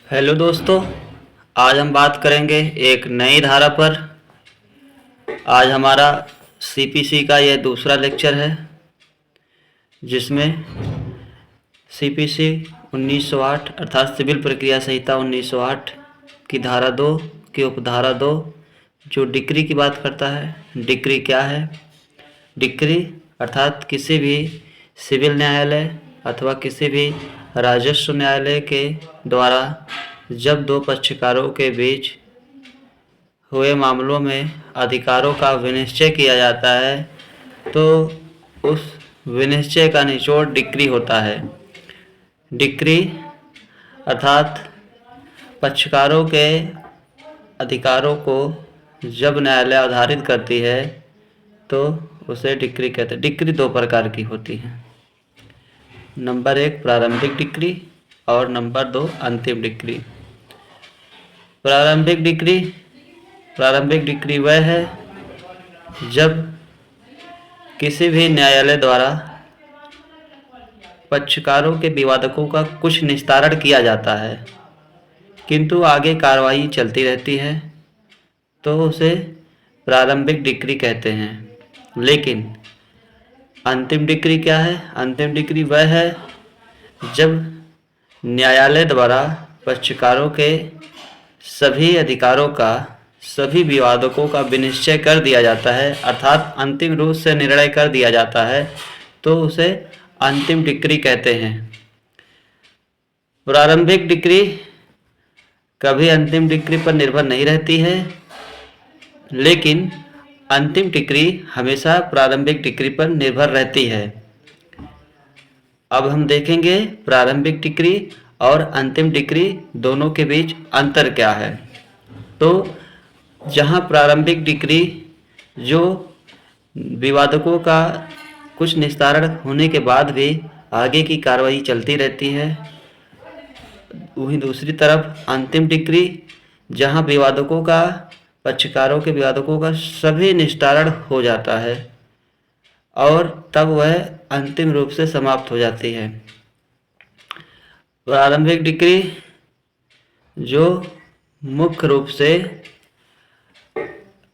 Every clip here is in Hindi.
हेलो दोस्तों, आज हम बात करेंगे एक नई धारा पर। आज हमारा सीपीसी का यह दूसरा लेक्चर है, जिसमें सीपीसी 1908 अर्थात सिविल प्रक्रिया संहिता 1908 की धारा 2 की उपधारा 2 जो डिक्री की बात करता है। डिक्री क्या है? डिक्री अर्थात किसी भी सिविल न्यायालय अथवा किसी भी राजस्व न्यायालय के द्वारा जब दो पक्षकारों के बीच हुए मामलों में अधिकारों का विनिश्चय किया जाता है, तो उस विनिश्चय का निचोड़ डिक्री होता है। डिक्री अर्थात पक्षकारों के अधिकारों को जब न्यायालय आधारित करती है तो उसे डिक्री कहते हैं। डिक्री दो प्रकार की होती है, नंबर 1 प्रारंभिक डिक्री और नंबर 2 अंतिम डिक्री। प्रारंभिक डिक्री वह है जब किसी भी न्यायालय द्वारा पक्षकारों के विवादों का कुछ निस्तारण किया जाता है किंतु आगे कार्रवाई चलती रहती है, तो उसे प्रारंभिक डिक्री कहते हैं। लेकिन अंतिम डिक्री क्या है? अंतिम डिक्री वह है जब न्यायालय द्वारा पक्षकारों के सभी अधिकारों का, सभी विवादों का विनिश्चय कर दिया जाता है, अर्थात अंतिम रूप से निर्णय कर दिया जाता है, तो उसे अंतिम डिक्री कहते हैं। प्रारंभिक डिक्री कभी अंतिम डिक्री पर निर्भर नहीं रहती है, लेकिन अंतिम डिक्री हमेशा प्रारंभिक डिक्री पर निर्भर रहती है। अब हम देखेंगे प्रारंभिक डिक्री और अंतिम डिक्री दोनों के बीच अंतर क्या है। तो जहां प्रारंभिक डिक्री जो विवादकों का कुछ निस्तारण होने के बाद भी आगे की कार्रवाई चलती रहती है, वहीं दूसरी तरफ अंतिम डिक्री जहां विवादकों का, पक्षकारों के विवादकों का सभी निस्तारण हो जाता है और तब वह अंतिम रूप से समाप्त हो जाती है। प्रारंभिक डिक्री जो मुख्य रूप से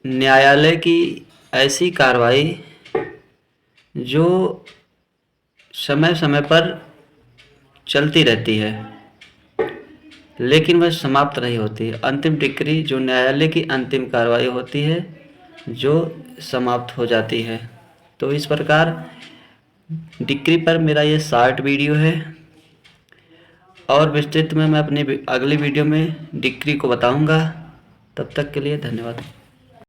न्यायालय की ऐसी कार्रवाई जो समय समय पर चलती रहती है लेकिन वह समाप्त नहीं होती। अंतिम डिक्री जो न्यायालय की अंतिम कार्रवाई होती है जो समाप्त हो जाती है। तो इस प्रकार डिक्री पर मेरा ये शॉर्ट वीडियो है और विस्तृत में मैं अपनी अगली वीडियो में डिक्री को बताऊंगा। तब तक के लिए धन्यवाद।